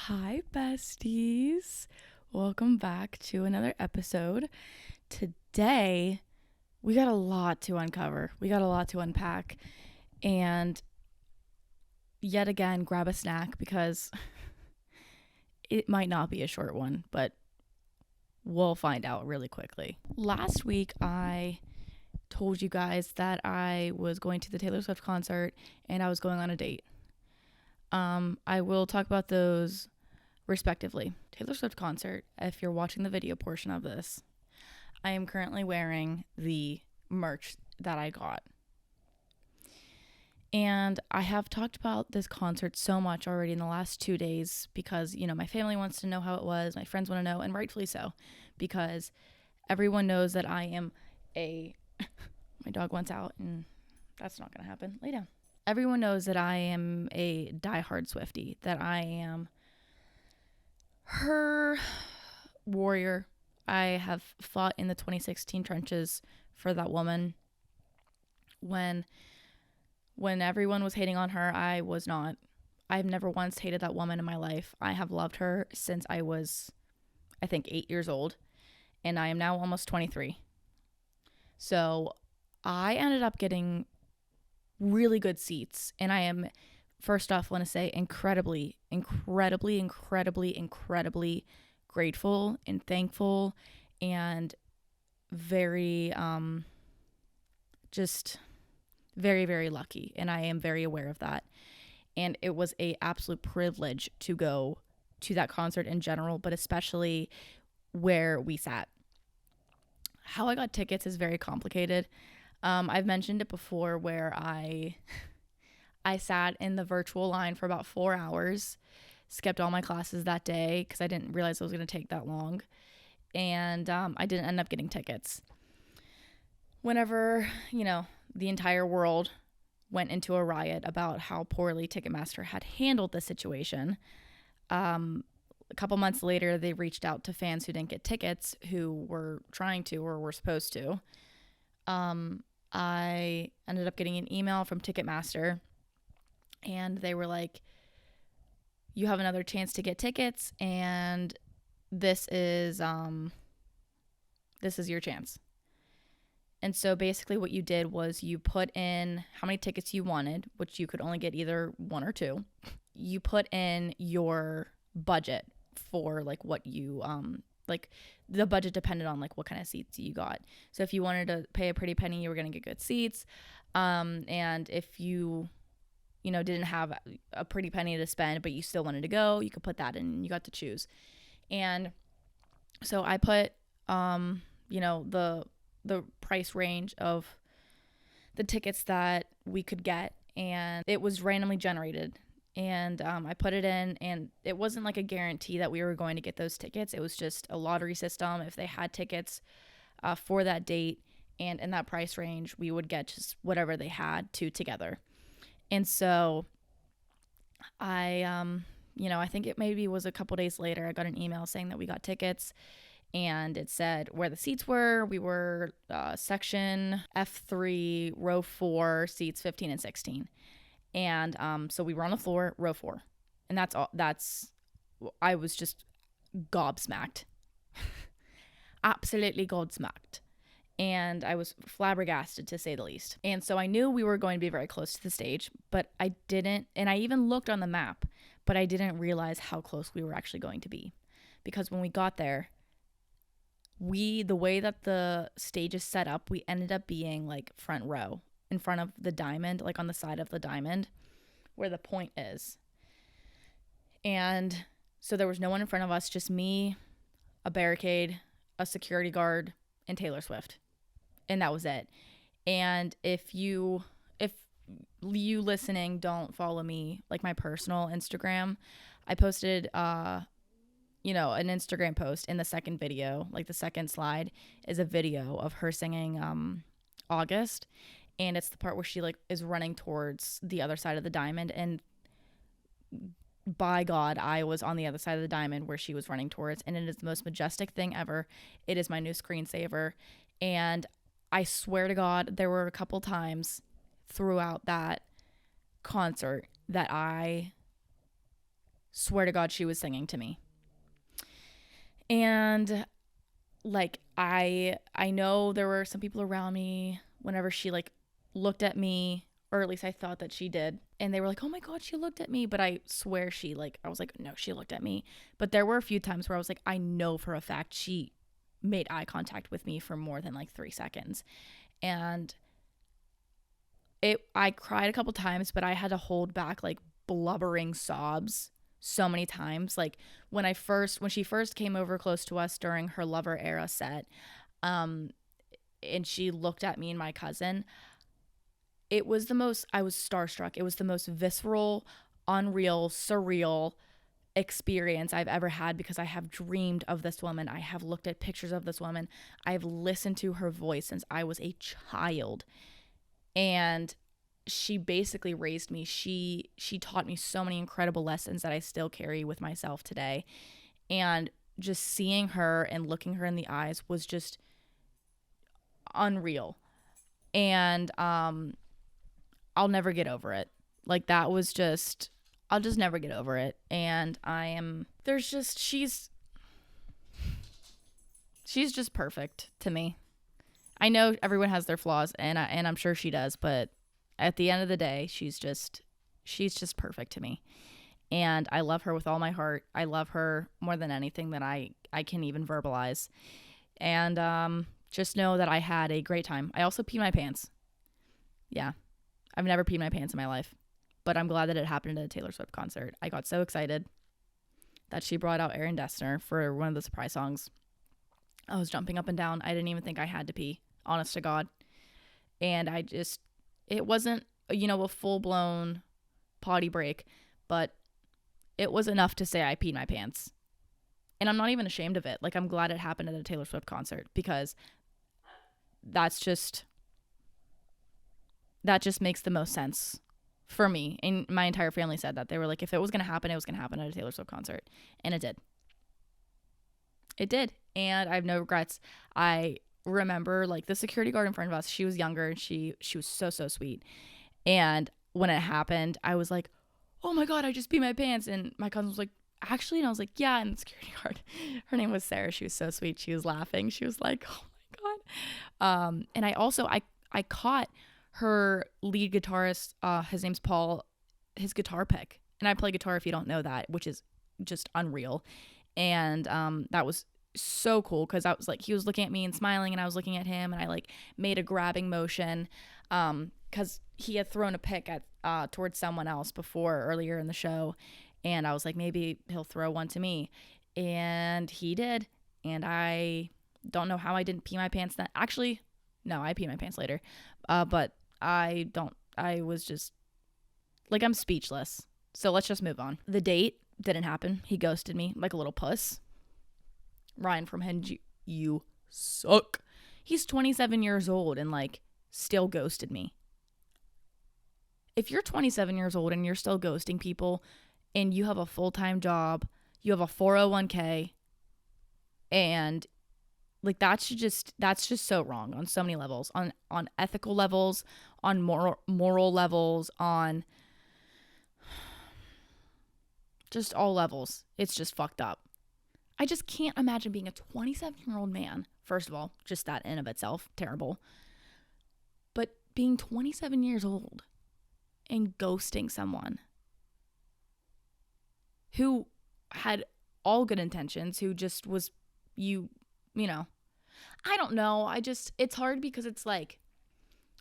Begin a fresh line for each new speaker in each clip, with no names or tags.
Hi, besties. Welcome back to another episode. Today, we got a lot to uncover. We got a lot to unpack. And yet again, grab a snack because it might not be a short one, but we'll find out really quickly. Last week, I told you guys that I was going to the Taylor Swift concert and I was going on a date. I will talk about those respectively. Taylor Swift concert, if you're watching the video portion of this, I am currently wearing the merch that I got. And I have talked about this concert so much already in the last 2 days because, my family wants to know how it was, my friends want to know, and rightfully so, because everyone knows that I am my dog wants out and that's not going to happen. Lay down. Everyone knows that I am a diehard Swiftie, that I am her warrior. I have fought in the 2016 trenches for that woman. When everyone was hating on her, I was not. I've never once hated that woman in my life. I have loved her since I was, I think, 8 years old, and I am now almost 23. So I ended up getting really good seats, and I am, first off, want to say incredibly grateful and thankful and very just very, very lucky, and I am very aware of that. And it was a absolute privilege to go to that concert in general, but especially where we sat. How I got tickets is very complicated. I've mentioned it before where I sat in the virtual line for about 4 hours, skipped all my classes that day because I didn't realize it was going to take that long, and I didn't end up getting tickets. Whenever, the entire world went into a riot about how poorly Ticketmaster had handled the situation, a couple months later, they reached out to fans who didn't get tickets, who were trying to or were supposed to. I ended up getting an email from Ticketmaster, and they were like, you have another chance to get tickets, and this is your chance. And so basically what you did was you put in how many tickets you wanted, which you could only get either one or two. You put in your budget for what you the budget depended on what kind of seats you got. So if you wanted to pay a pretty penny, you were going to get good seats. And if you didn't have a pretty penny to spend, but you still wanted to go, you could put that in and you got to choose. And so I put, the price range of the tickets that we could get, and it was randomly generated. And I put it in, and it wasn't like a guarantee that we were going to get those tickets. It was just a lottery system. If they had tickets for that date and in that price range, we would get just whatever they had together. And so I think it maybe was a couple days later, I got an email saying that we got tickets, and it said where the seats were. We were section F3, row 4, seats 15 and 16. And so we were on the floor, row 4. And that's all. I was just gobsmacked. Absolutely gobsmacked. And I was flabbergasted, to say the least. And so I knew we were going to be very close to the stage, but I didn't, and I even looked on the map, but I didn't realize how close we were actually going to be. Because when we got there, the way that the stage is set up, we ended up being front row in front of the diamond, on the side of the diamond where the point is. And so there was no one in front of us, just me, a barricade, a security guard, and Taylor Swift. And that was it. And if you listening don't follow me, my personal Instagram, I posted an Instagram post in the second video, the second slide is a video of her singing August, and it's the part where she is running towards the other side of the diamond, and by God, I was on the other side of the diamond where she was running towards, and it is the most majestic thing ever. It is my new screensaver, and I swear to God, there were a couple times throughout that concert that I Swear to God, she was singing to me. And like I know there were some people around me whenever she like looked at me, or at least I thought that she did, and they were like, oh my God, she looked at me. But I swear I was like, no, she looked at me. But there were a few times where I was like, I know for a fact she made eye contact with me for more than like 3 seconds. And I cried a couple times, but I had to hold back like blubbering sobs so many times. Like when she first came over close to us during her Lover era set, and she looked at me and my cousin, I was starstruck. It was the most visceral, unreal, surreal experience I've ever had, because I have dreamed of this woman. I have looked at pictures of this woman. I've listened to her voice since I was a child. And she basically raised me. She taught me so many incredible lessons that I still carry with myself today. And just seeing her and looking her in the eyes was just unreal. And I'll never get over it. Like that was just, I'll just never get over it. And she's just perfect to me. I know everyone has their flaws, and I'm sure she does, but at the end of the day, she's just perfect to me. And I love her with all my heart. I love her more than anything that I can even verbalize. And just know that I had a great time. I also peed my pants. Yeah. I've never peed my pants in my life, but I'm glad that it happened at a Taylor Swift concert. I got so excited that she brought out Aaron Dessner for one of the surprise songs. I was jumping up and down. I didn't even think I had to pee, honest to God. And it wasn't, a full-blown potty break, but it was enough to say I peed my pants. And I'm not even ashamed of it. Like, I'm glad it happened at a Taylor Swift concert, because that just makes the most sense for me. And my entire family said that. They were like, if it was going to happen, it was going to happen at a Taylor Swift concert. And it did. It did. And I have no regrets. I remember like the security guard in front of us, she was younger, and she was so sweet. And when it happened, I was like, oh my God, I just peed my pants. And my cousin was like, actually? And I was like, yeah. And the security guard, her name was Sarah. She was so sweet. She was laughing. She was like, oh my God. And I caught her lead guitarist, his name's Paul, his guitar pick. And I play guitar, if you don't know that, which is just unreal. And that was so cool, because I was like, he was looking at me and smiling, and I was looking at him, and I like made a grabbing motion, because he had thrown a pick at towards someone else earlier in the show, and I was like, maybe he'll throw one to me, and he did. And I don't know how I didn't pee my pants then. Actually, no, I peed my pants later, but I was just like, I'm speechless. So let's just move on. The date didn't happen. He ghosted me like a little puss. Ryan from Hinge, you suck. He's 27 years old and like still ghosted me. If you're 27 years old and you're still ghosting people, and you have a full-time job, you have a 401k, and like that's just so wrong on so many levels, on ethical levels, on moral levels, on just all levels. It's just fucked up. I just can't imagine being a 27-year-old man. First of all, just that in of itself, terrible. But being 27 years old and ghosting someone who had all good intentions, who just was, you know, I don't know. It's hard, because it's like,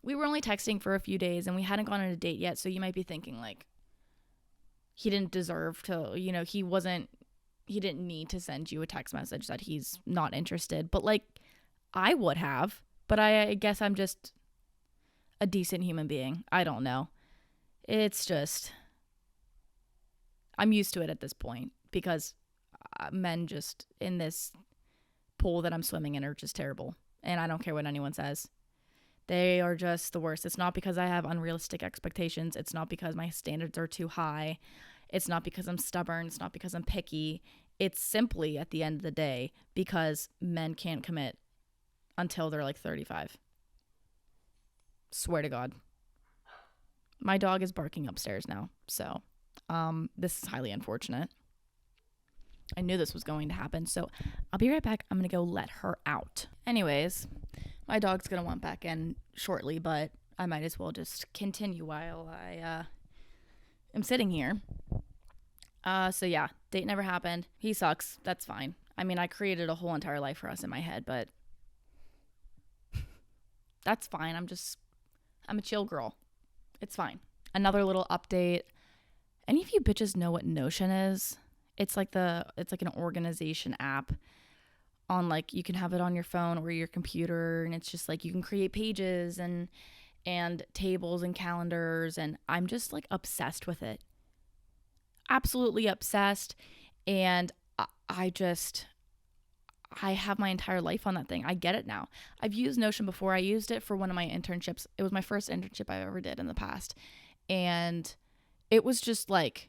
we were only texting for a few days and we hadn't gone on a date yet. So you might be thinking like, he didn't deserve to, he didn't need to send you a text message that he's not interested. But like, I would have, but I guess I'm just a decent human being. I don't know. It's just, I'm used to it at this point, because men just in this pool that I'm swimming in are just terrible. And I don't care what anyone says. They are just the worst. It's not because I have unrealistic expectations. It's not because my standards are too high. It's not because I'm stubborn. It's not because I'm picky. It's simply, at the end of the day, because men can't commit until they're like 35. Swear to God. My dog is barking upstairs now. So this is highly unfortunate. I knew this was going to happen. So I'll be right back. I'm going to go let her out. Anyways, my dog's going to want back in shortly, but I might as well just continue while I am sitting here. So yeah, date never happened. He sucks. That's fine. I mean, I created a whole entire life for us in my head, but that's fine. I'm a chill girl. It's fine. Another little update. Any of you bitches know what Notion is? It's like an organization app on, like, you can have it on your phone or your computer, and it's just like you can create pages and tables and calendars, and I'm just like obsessed with it. Absolutely obsessed. And I have my entire life on that thing. I get it now. I've used Notion before. I used it for one of my internships. It was my first internship I ever did in the past. And it was just like,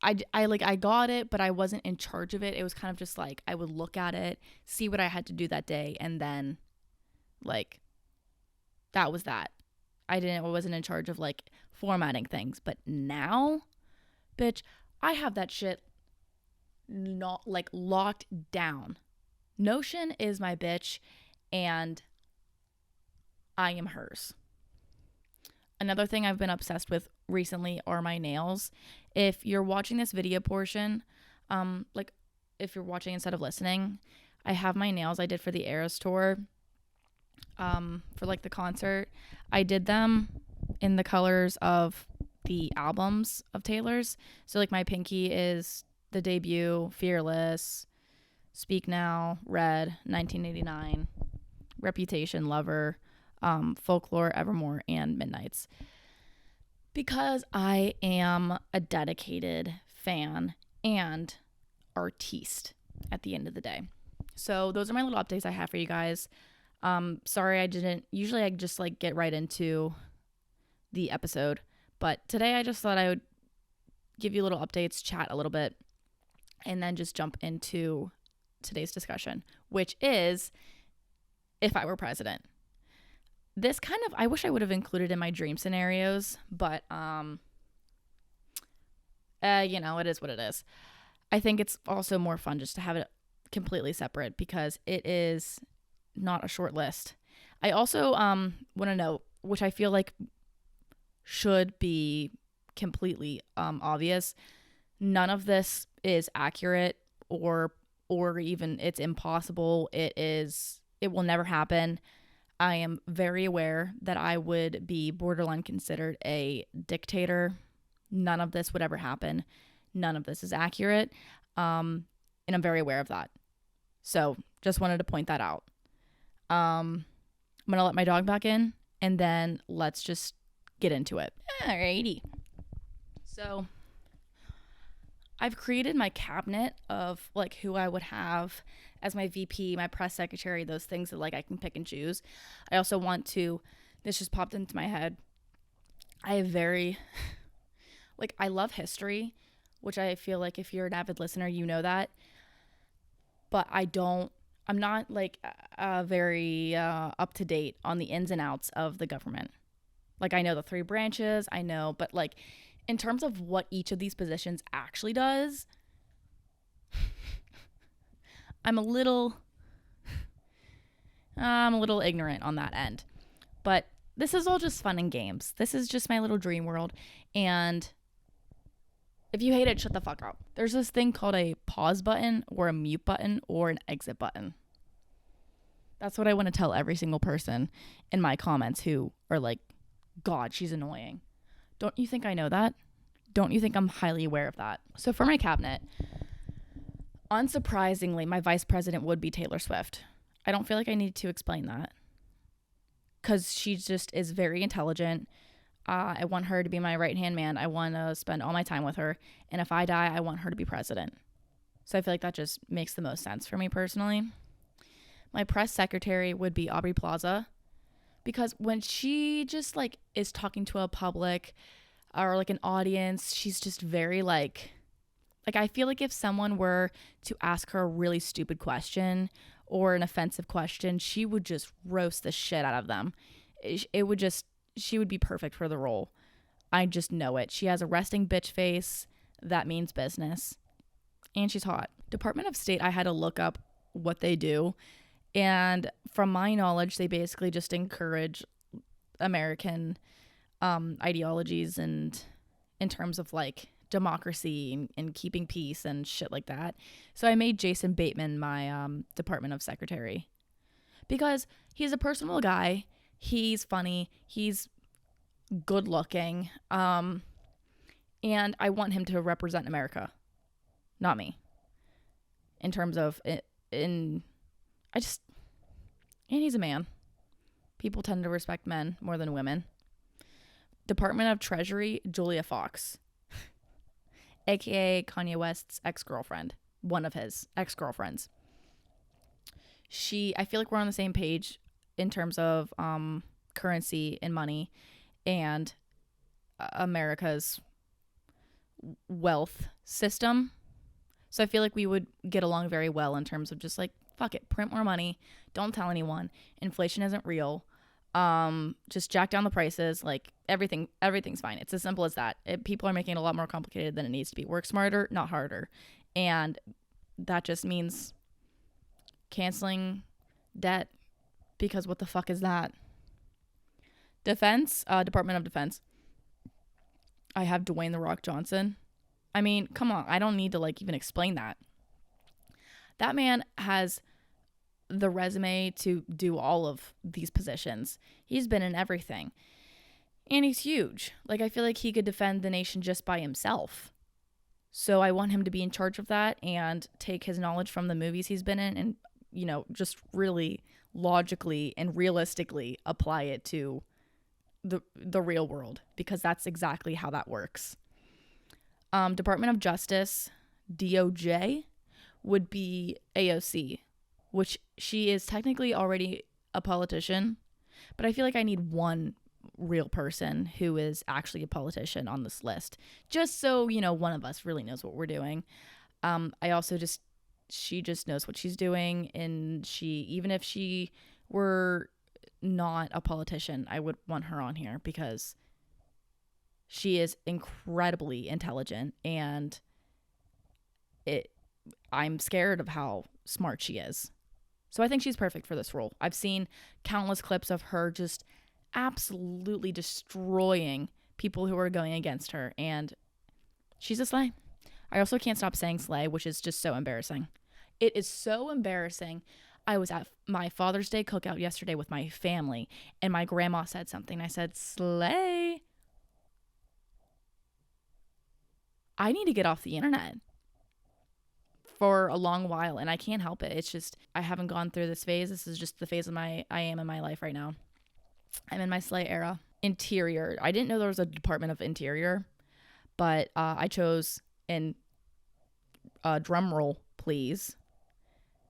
I got it, but I wasn't in charge of it. It was kind of just like, I would look at it, see what I had to do that day, and then like, that was that. I wasn't in charge of like formatting things. But now, bitch, I have that shit not like locked down. Notion is my bitch, and I am hers. Another thing I've been obsessed with recently are my nails. If you're watching this video portion, like if you're watching instead of listening, I have my nails I did for the Eras tour, for like the concert. I did them in the colors of the albums of Taylor's. So like my pinky is the debut, Fearless, Speak Now, Red, 1989, Reputation, Lover, Folklore, Evermore, and Midnights. Because I am a dedicated fan and artiste at the end of the day. So those are my little updates I have for you guys. Sorry I didn't, usually I just like get right into the episode, but today I just thought I would give you little updates, chat a little bit, and then just jump into today's discussion, which is if I were president. This kind of, I wish I would have included in my dream scenarios, but, it is what it is. I think it's also more fun just to have it completely separate because it is not a short list. I also want to note, which I feel like should be completely obvious, none of this is accurate or even it's impossible. It will never happen. I am very aware that I would be borderline considered a dictator. None of this would ever happen. None of this is accurate. And I'm very aware of that. So just wanted to point that out. I'm going to let my dog back in and then let's just get into it. Alrighty. So I've created my cabinet of like who I would have as my VP, my press secretary, those things that like I can pick and choose. I also want to, this just popped into my head. I have very, like I love history, which I feel like if you're an avid listener, you know that. But I'm not like very up to date on the ins and outs of the government. Like I know the three branches, I know, but like in terms of what each of these positions actually does, I'm a little ignorant on that end. But this is all just fun and games. This is just my little dream world. And if you hate it, shut the fuck up. There's this thing called a pause button or a mute button or an exit button. That's what I want to tell every single person in my comments who are like, God, she's annoying. Don't you think I know that? Don't you think I'm highly aware of that? So for my cabinet, unsurprisingly, my vice president would be Taylor Swift. I don't feel like I need to explain that because she just is very intelligent. I want her to be my right-hand man. I want to spend all my time with her. And if I die, I want her to be president. So I feel like that just makes the most sense for me personally. My press secretary would be Aubrey Plaza because when she just like is talking to a public or like an audience, she's just very like I feel like if someone were to ask her a really stupid question or an offensive question, she would just roast the shit out of them. She would be perfect for the role. I just know it. She has a resting bitch face. That means business. and she's hot. Department of State, I had to look up what they do. And from my knowledge, they basically just encourage American ideologies and in terms of like democracy and keeping peace and shit like that. So I made Jason Bateman my Department of Secretary because he's a personable guy. He's funny. He's good looking. And I want him to represent America, not me. In terms of and he's a man. People tend to respect men more than women. Department of Treasury, Julia Fox, aka Kanye West's ex-girlfriend, one of his ex-girlfriends. I feel like we're on the same page in terms of currency and money and America's wealth system. So I feel like we would get along very well in terms of just like, fuck it, print more money, don't tell anyone, inflation isn't real, just jack down the prices, like everything's fine. It's as simple as that. People are making it a lot more complicated than it needs to be. Work smarter, not harder. And that just means canceling debt, because what the fuck is that? Defense, Department of Defense, I have Dwayne "The Rock" Johnson. I mean, come on, I don't need to like even explain that. That man has the resume to do all of these positions. He's been in everything. And he's huge. Like, I feel like he could defend the nation just by himself. So I want him to be in charge of that and take his knowledge from the movies he's been in and, you know, just really logically and realistically apply it to the real world, because that's exactly how that works. Department of Justice, DOJ, would be AOC, which she is technically already a politician, but I feel like I need one real person who is actually a politician on this list, just so, you know, one of us really knows what we're doing. She just knows what she's doing, and even if she were not a politician, I would want her on here because she is incredibly intelligent, and I'm scared of how smart she is. So I think she's perfect for this role. I've seen countless clips of her just absolutely destroying people who are going against her, and she's a slay. I also can't stop saying slay, which is just so embarrassing. It is so embarrassing. I was at my Father's Day cookout yesterday with my family, and my grandma said something. I said, slay. I need to get off the internet for a long while, and I can't help it. It's just, I haven't gone through this phase. This is just the phase I am in my life right now. I'm in my slay era. Interior. I didn't know there was a Department of Interior, but I chose, in drum roll, please,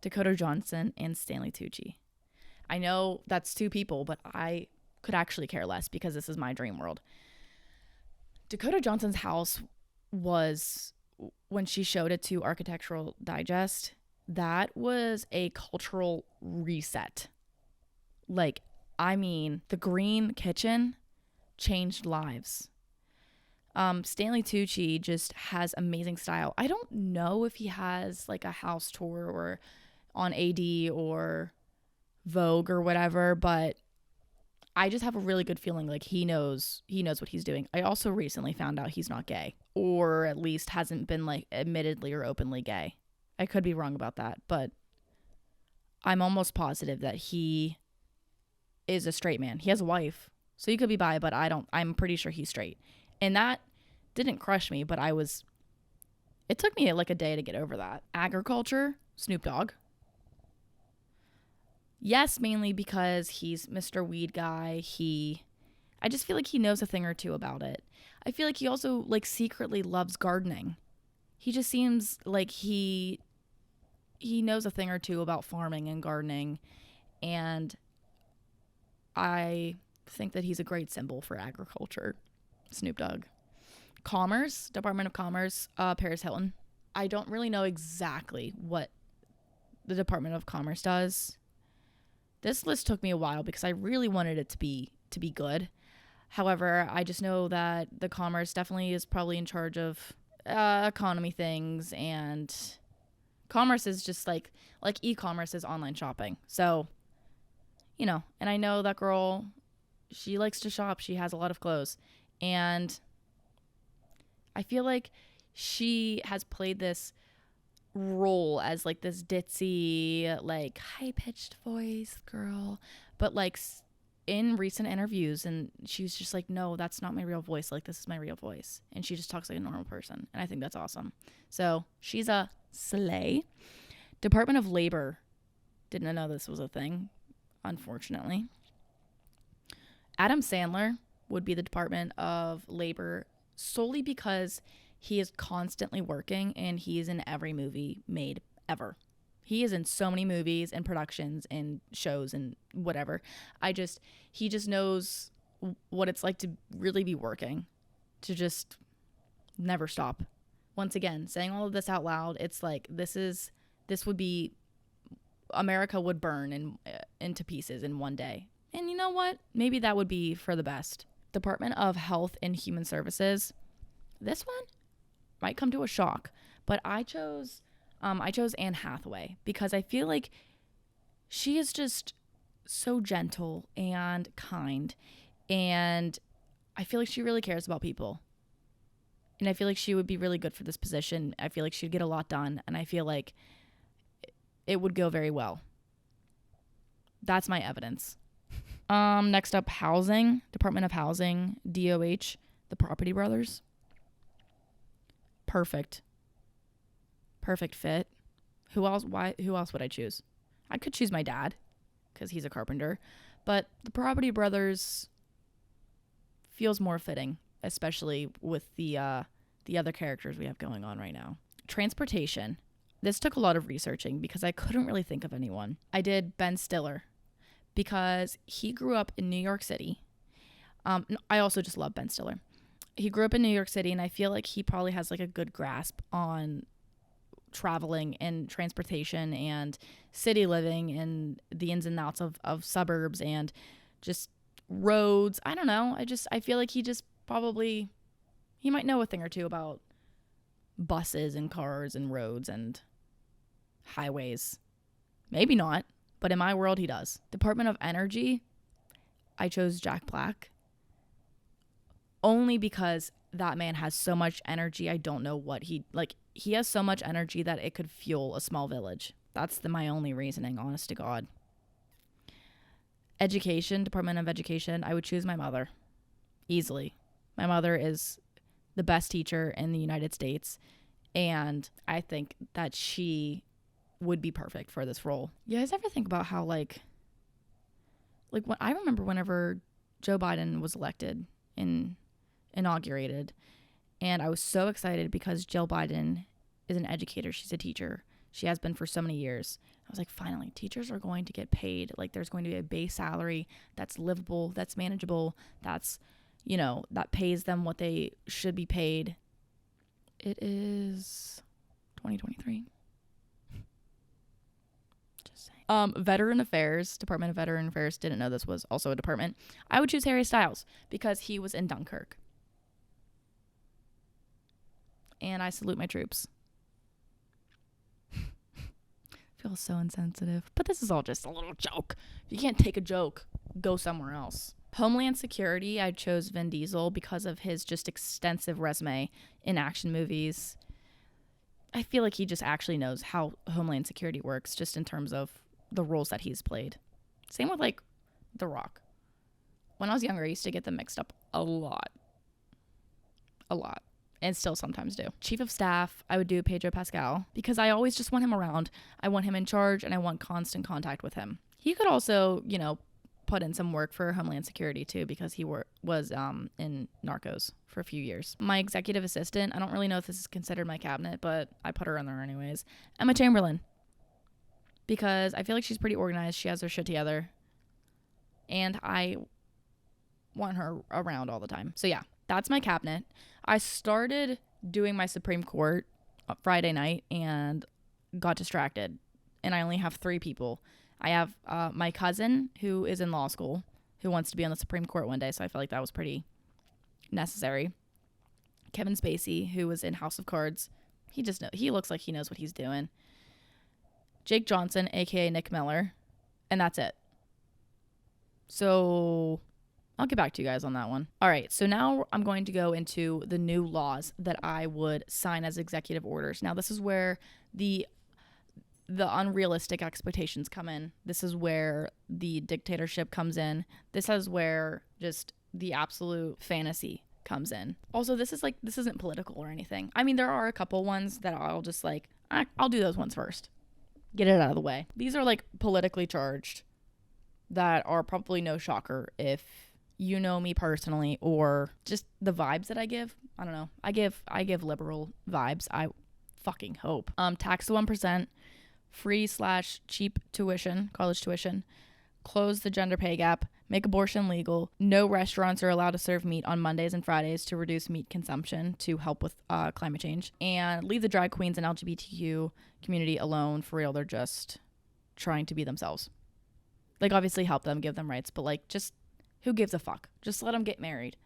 Dakota Johnson and Stanley Tucci. I know that's two people, but I could actually care less because this is my dream world. Dakota Johnson's house was, when she showed it to Architectural Digest, that was a cultural reset. Like, I mean, the green kitchen changed lives. Stanley Tucci just has amazing style. I don't know if he has like a house tour or on AD or Vogue or whatever, but I just have a really good feeling like he knows what he's doing. I also recently found out he's not gay, or at least hasn't been like admittedly or openly gay. I could be wrong about that, but I'm almost positive that he is a straight man. He has a wife, so he could be bi, but I'm pretty sure he's straight. And that didn't crush me, but it took me like a day to get over that. Agriculture, Snoop Dogg. Yes, mainly because he's Mr. Weed Guy. I just feel like he knows a thing or two about it. I feel like he also like secretly loves gardening. He just seems like he knows a thing or two about farming and gardening, and I think that he's a great symbol for agriculture. Snoop Dogg. Commerce, Department of Commerce, Paris Hilton. I don't really know exactly what the Department of Commerce does. This list took me a while because I really wanted it to be good. However, I just know that the Commerce definitely is probably in charge of economy things, and commerce is just like e-commerce is online shopping. So, and I know that girl, she likes to shop. She has a lot of clothes. And I feel like she has played this role as like this ditzy, like high-pitched voice girl. But like in recent interviews, and she was just like, no, that's not my real voice. Like, this is my real voice. And she just talks like a normal person. And I think that's awesome. So she's a slay. Department of Labor. Didn't know this was a thing, unfortunately. Adam Sandler would be the Department of Labor solely because he is constantly working and he is in every movie made ever. He is in so many movies and productions and shows and whatever. He just knows what it's like to really be working, to just never stop. Once again, saying all of this out loud, it's like this would be, America would burn into pieces in one day. And you know what? Maybe that would be for the best. Department of Health and Human Services. This one might come to a shock, but I chose Anne Hathaway because I feel like she is just so gentle and kind, and I feel like she really cares about people. And I feel like she would be really good for this position. I feel like she'd get a lot done, and I feel like it would go very well. That's my evidence. Next up, Housing, Department of Housing, DOH, the Property Brothers. Perfect fit. Who else would I choose? I could choose my dad because he's a carpenter, but the Property Brothers feels more fitting, especially with the other characters we have going on right now. Transportation. This took a lot of researching because I couldn't really think of anyone. I did Ben Stiller because he grew up in New York City. I also just love Ben Stiller. He grew up in New York City, and I feel like he probably has like a good grasp on traveling and transportation and city living and the ins and outs of suburbs and just roads. I don't know. I feel like he might know a thing or two about buses and cars and roads and highways. Maybe not, but in my world he does. Department of Energy, I chose Jack Black. Only because that man has so much energy. I don't know what he has so much energy that it could fuel a small village. That's my only reasoning, honest to God. Education, Department of Education, I would choose my mother. Easily. My mother is the best teacher in the United States, and I think that she would be perfect for this role. You guys ever think about how like when I remember whenever Joe Biden was elected and inaugurated, and I was so excited because Jill Biden is an educator. She's a teacher. She has been for so many years. I was like, finally, teachers are going to get paid. Like, there's going to be a base salary that's livable, that's manageable, that's, that pays them what they should be paid. It is 2023. Just saying. Veteran Affairs, Department of Veteran Affairs. Didn't know this was also a department. I would choose Harry Styles because he was in Dunkirk. And I salute my troops. Feel so insensitive. But this is all just a little joke. If you can't take a joke, go somewhere else. Homeland Security, I chose Vin Diesel because of his just extensive resume in action movies. I feel like he just actually knows how Homeland Security works, just in terms of the roles that he's played. Same with like The Rock. When I was younger, I used to get them mixed up a lot. And still sometimes do. Chief of Staff, I would do Pedro Pascal because I always just want him around. I want him in charge and I want constant contact with him. He could also, put in some work for Homeland Security too because he was in Narcos for a few years. My executive assistant, I don't really know if this is considered my cabinet, but I put her in there anyways. Emma Chamberlain, because I feel like she's pretty organized. She has her shit together. And I want her around all the time. So yeah, that's my cabinet. I started doing my Supreme Court Friday night and got distracted. And I only have 3 people. I have my cousin who is in law school who wants to be on the Supreme Court one day. So I feel like that was pretty necessary. Kevin Spacey, who was in House of Cards. He looks like he knows what he's doing. Jake Johnson, aka Nick Miller, and that's it. So I'll get back to you guys on that one. All right, so now I'm going to go into the new laws that I would sign as executive orders. Now, this is where the unrealistic expectations come in. This is where the dictatorship comes in. This is where just the absolute fantasy comes in. Also, this isn't political or anything. I mean, there are a couple ones that I'll just like, I'll do those ones first. Get it out of the way. These are like politically charged that are probably no shocker if you know me personally or just the vibes that I give. I don't know. I give liberal vibes. I fucking hope. Tax to 1%, free/cheap tuition, college tuition, close the gender pay gap, make abortion legal. No restaurants are allowed to serve meat on Mondays and Fridays to reduce meat consumption to help with climate change. And leave the drag queens and LGBTQ community alone. For real, they're just trying to be themselves. Like, obviously help them, give them rights, but like, just who gives a fuck? Just let them get married.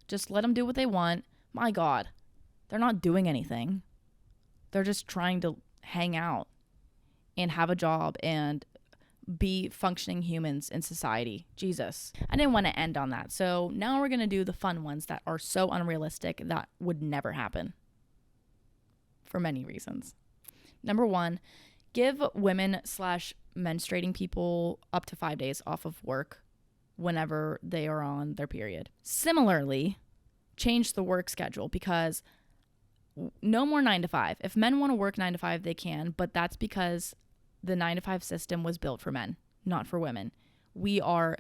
Just let them do what they want. My God, they're not doing anything. They're just trying to hang out and have a job and be functioning humans in society. Jesus. I didn't want to end on that. So now we're going to do the fun ones that are so unrealistic that would never happen for many reasons. Number 1, give women/menstruating people up to 5 days off of work whenever they are on their period. Similarly, change the work schedule, because no more 9 to 5. If men want to work 9 to 5, they can, but that's because the 9 to 5 system was built for men, not for women. We are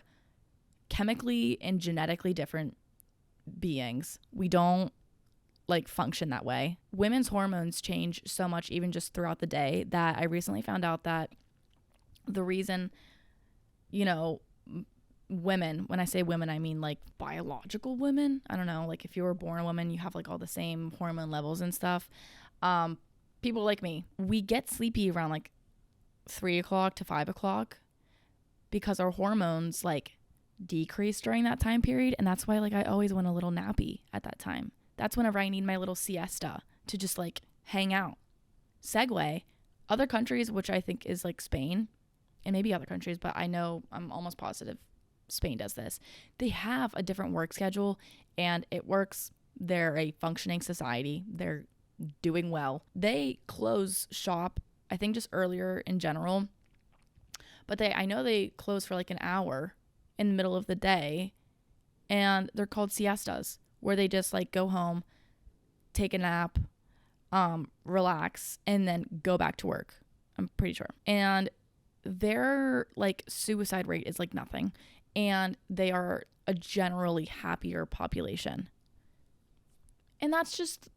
chemically and genetically different beings. We don't like function that way. Women's hormones change so much even just throughout the day that I recently found out that the reason, women, when I say women, I mean like biological women. I don't know, like if you were born a woman, you have like all the same hormone levels and stuff. People like me, we get sleepy around like 3 o'clock to 5 o'clock because our hormones like decrease during that time period. And that's why like I always want a little nappy at that time. That's whenever I need my little siesta to just like hang out. Segue, other countries, which I think is like Spain and maybe other countries, but I know I'm almost positive Spain does this. They have a different work schedule and it works. They're a functioning society. They're doing well. They close shop, I think just earlier in general, but I know they close for like an hour in the middle of the day, and they're called siestas, where they just like go home, take a nap, relax, and then go back to work. I'm pretty sure. And their like suicide rate is like nothing, and they are a generally happier population. And that's just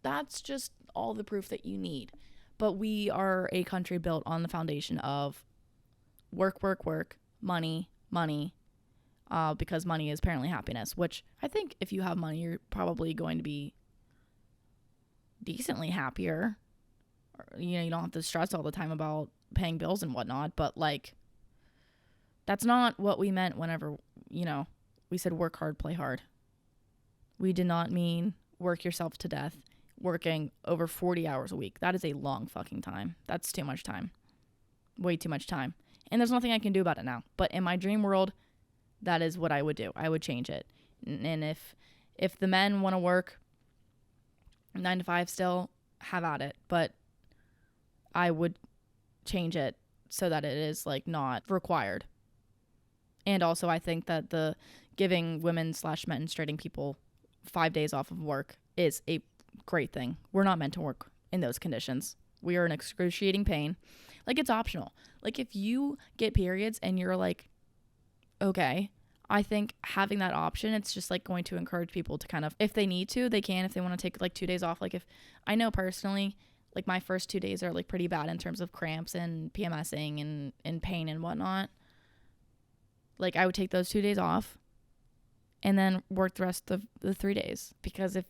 all the proof that you need. But we are a country built on the foundation of work, money, because money is apparently happiness, which I think if you have money, you're probably going to be decently happier. You don't have to stress all the time about paying bills and whatnot, but like, that's not what we meant whenever, we said work hard, play hard. We did not mean work yourself to death, working over 40 hours a week. That is a long fucking time. That's too much time. Way too much time. And there's nothing I can do about it now. But in my dream world, that is what I would do. I would change it. And if the men want to work 9 to 5 still, have at it. But I would change it so that it is like not required. And also I think that the giving women/menstruating people 5 days off of work is a great thing. We're not meant to work in those conditions. We are in excruciating pain. Like, it's optional. Like, if you get periods and you're like, okay, I think having that option, it's just like going to encourage people to kind of, if they need to, they can. If they want to take like 2 days off, like if I know personally, like my first 2 days are like pretty bad in terms of cramps and PMSing and pain and whatnot. Like, I would take those 2 days off and then work the rest of the 3 days, because if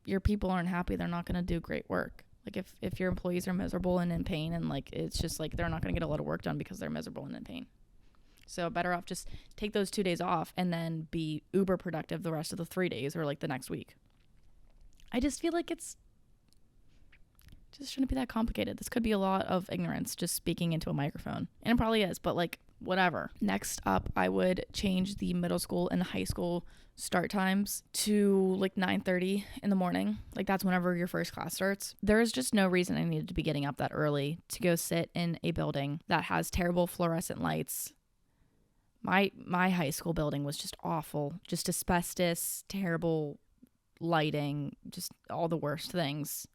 your people aren't happy, they're not going to do great work. Like, if your employees are miserable and in pain, and like, it's just like, they're not going to get a lot of work done because they're miserable and in pain. So better off just take those 2 days off and then be uber productive the rest of the 3 days or like the next week. I just feel like it's just shouldn't be that complicated. This could be a lot of ignorance just speaking into a microphone. And it probably is, but like whatever. Next up, I would change the middle school and high school start times to like 9:30 in the morning. Like that's whenever your first class starts. There is just no reason I needed to be getting up that early to go sit in a building that has terrible fluorescent lights. My high school building was just awful. Just asbestos, terrible lighting, just all the worst things.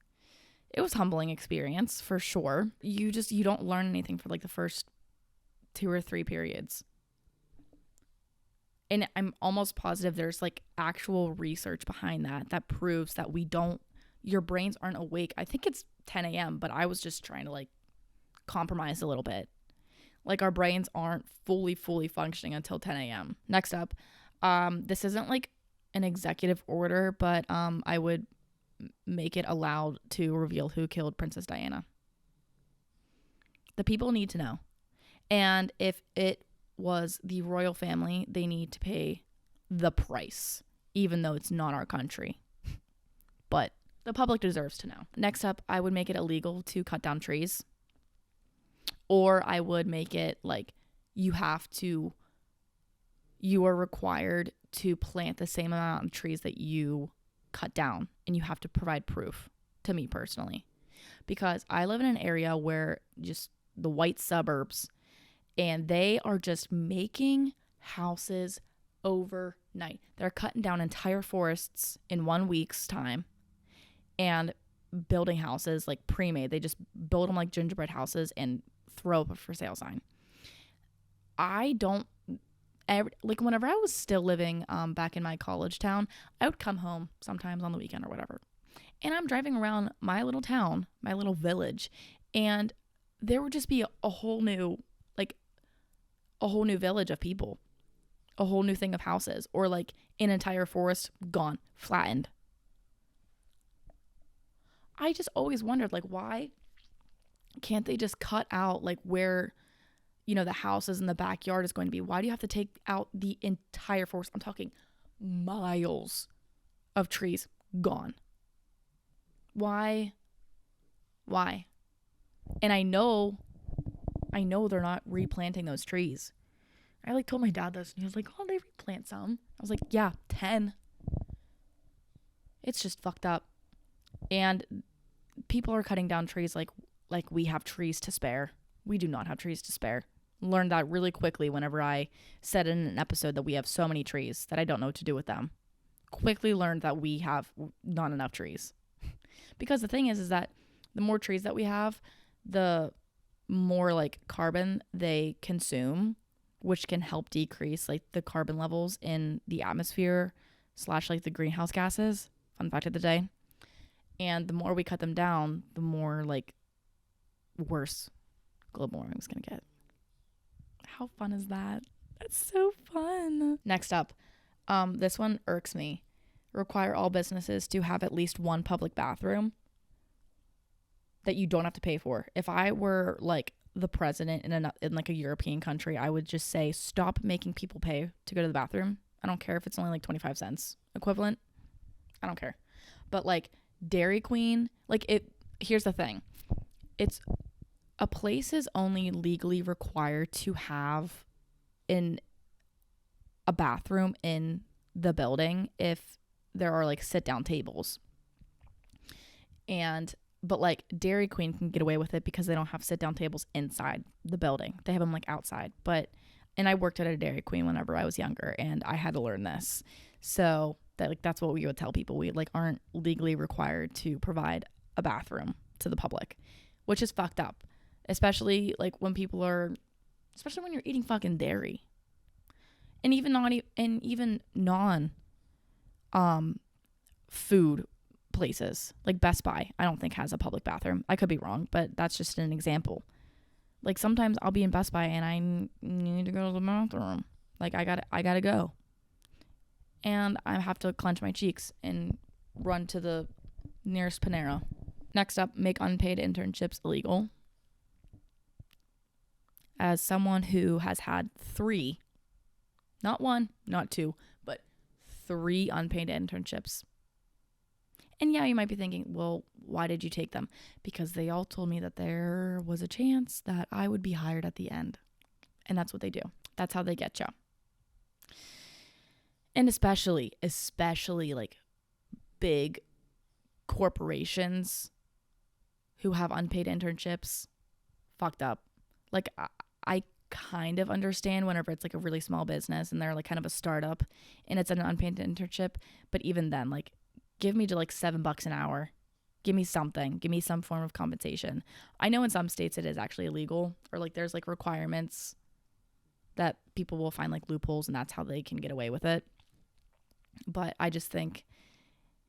It was a humbling experience for sure. You don't learn anything for like the first 2 or 3 periods. And I'm almost positive there's like actual research behind that proves that your brains aren't awake. I think it's 10 a.m., but I was just trying to like compromise a little bit. Like our brains aren't fully functioning until 10 a.m. Next up, this isn't like an executive order, but I would make it allowed to reveal who killed Princess Diana. The people need to know. And if it was the royal family, they need to pay the price, even though it's not our country. But the public deserves to know. Next up, I would make it illegal to cut down trees. Or I would make it like you are required to plant the same amount of trees that you cut down, and you have to provide proof to me personally, because I live in an area where just the white suburbs, and they are just making houses overnight. They're cutting down entire forests in 1 week's time and building houses like pre-made. They just build them like gingerbread houses and throw up a for sale sign. Whenever I was still living back in my college town, I would come home sometimes on the weekend or whatever. And I'm driving around my little town, my little village, and there would just be a whole new village of people, a whole new thing of houses, or like an entire forest gone, flattened. I just always wondered, like, why can't they just cut out like where the houses in the backyard is going to be? Why do you have to take out the entire forest? I'm talking miles of trees gone. Why? And I know they're not replanting those trees. I like told my dad this, and he was like, "Oh, they replant some." I was like, "Yeah, 10." It's just fucked up. And people are cutting down trees like we have trees to spare. We do not have trees to spare. Learned that really quickly whenever I said in an episode that we have so many trees that I don't know what to do with them. Quickly learned that we have not enough trees. Because the thing is that the more trees that we have, the more like carbon they consume, which can help decrease like the carbon levels in the atmosphere / like the greenhouse gases. Fun fact of the day. And the more we cut them down, the more like worse global warming is going to get. How fun is that? That's so fun. Next up, this one irks me. Require all businesses to have at least one public bathroom that you don't have to pay for. If I were like the president in like a European country, I would just say stop making people pay to go to the bathroom. I don't care if it's only like 25 cents equivalent. I don't care. But like Dairy Queen, here's the thing. It's a place is only legally required to have a bathroom in the building if there are like sit down tables. But like Dairy Queen can get away with it because they don't have sit down tables inside the building. They have them like outside. And I worked at a Dairy Queen whenever I was younger, and I had to learn this. So that's what we would tell people. We like aren't legally required to provide a bathroom to the public, which is fucked up. Especially like when you're eating fucking dairy. And even non food places like Best Buy, I don't think has a public bathroom. I could be wrong, but that's just an example. Like sometimes I'll be in Best Buy and I need to go to the bathroom. Like I gotta go. And I have to clench my cheeks and run to the nearest Panera. Next up, make unpaid internships illegal. As someone who has had 3, not 1, not 2, but 3 unpaid internships. And yeah, you might be thinking, well, why did you take them? Because they all told me that there was a chance that I would be hired at the end. And that's what they do. That's how they get you. And especially like big corporations who have unpaid internships, fucked up. Like, I kind of understand whenever it's like a really small business and they're like kind of a startup and it's an unpaid internship. But even then, like, give me to like $7 an hour. Give me something. Give me some form of compensation. I know in some states it is actually illegal, or like there's like requirements that people will find like loopholes and that's how they can get away with it. But I just think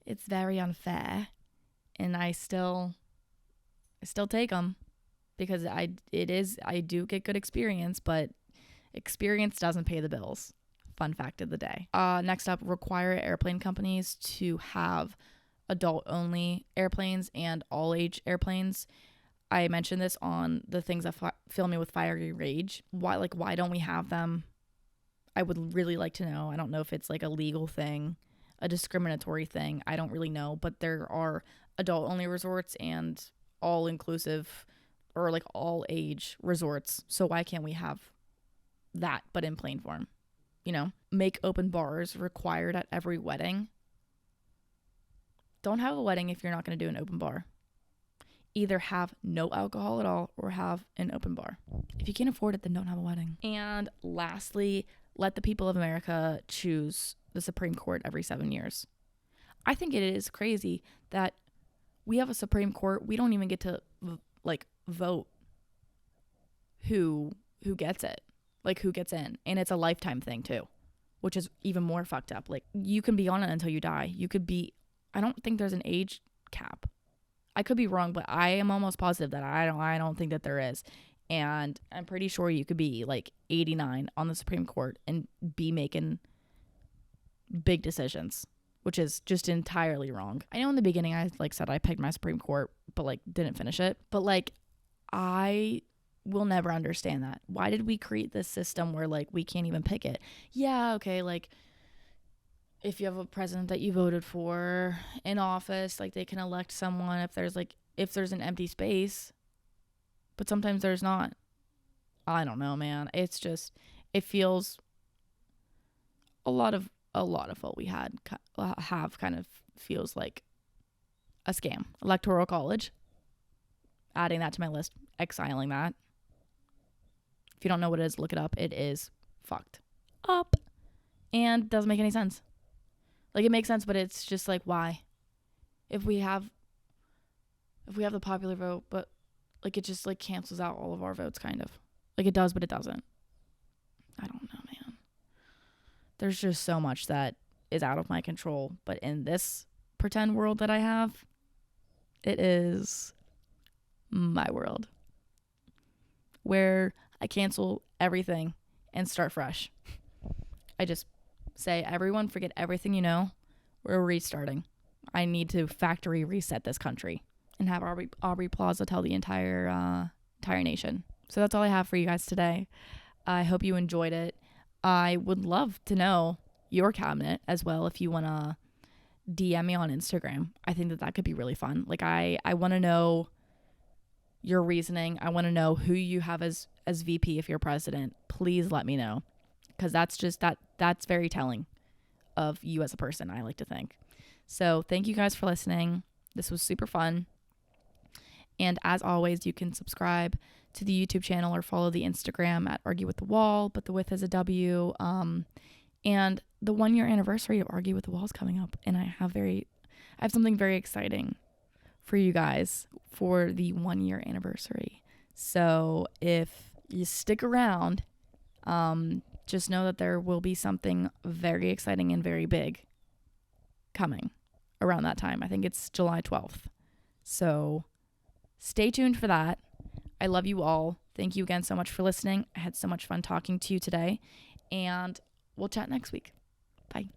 it's very unfair, and I still take them because I do get good experience, but experience doesn't pay the bills. Fun fact of the day. Next up, require airplane companies to have adult-only airplanes and all-age airplanes. I mentioned this on the things that fill me with fiery rage. Why don't we have them? I would really like to know. I don't know if it's like a legal thing, a discriminatory thing. I don't really know, but there are adult-only resorts and all-inclusive or like all-age resorts. So why can't we have that, but in plane form? You know, make open bars required at every wedding. Don't have a wedding if you're not going to do an open bar. Either have no alcohol at all or have an open bar. If you can't afford it, then don't have a wedding. And lastly, let the people of America choose the Supreme Court every 7 years. I think it is crazy that we have a Supreme Court. We don't even get to like vote who gets it, like who gets in. And it's a lifetime thing too, which is even more fucked up. Like, you can be on it until you die. I don't think there's an age cap. I could be wrong, but I am almost positive that I don't think that there is. And I'm pretty sure you could be like 89 on the Supreme Court and be making big decisions, which is just entirely wrong. I know in the beginning I said I picked my Supreme Court, but like didn't finish it. But like, I will never understand that. Why did we create this system where like we can't even pick it? Yeah, okay, like if you have a president that you voted for in office, like they can elect someone if there's an empty space, but sometimes there's not. I don't know, man. It's just, it feels a lot of what we have kind of feels like a scam. Electoral college, adding that to my list, exiling that. If you don't know what it is, look it up. It is fucked up and doesn't make any sense. Like, it makes sense, but it's just like, why? If we have the popular vote, but like it just like cancels out all of our votes, kind of. Like it does, but it doesn't. I don't know, man. There's just so much that is out of my control. But in this pretend world that I have, it is my world, where I cancel everything and start fresh. I just say, everyone forget everything you know. We're restarting. I need to factory reset this country and have Aubrey Plaza tell the entire nation. So that's all I have for you guys today. I hope you enjoyed it. I would love to know your cabinet as well if you want to DM me on Instagram. I think that could be really fun. Like, I want to know your reasoning. I want to know who you have as VP if you're president. Please let me know, because that's very telling of you as a person, I like to think. So thank you guys for listening. This was super fun. And as always, you can subscribe to the YouTube channel or follow the Instagram at Argue with the Wall, but the with is a W. And the 1 year anniversary of Argue with the Wall is coming up, and I have something very exciting for you guys for the 1 year anniversary. So if you stick around, just know that there will be something very exciting and very big coming around that time. I think it's July 12th. So stay tuned for that. I love you all. Thank you again so much for listening. I had so much fun talking to you today, and we'll chat next week. Bye.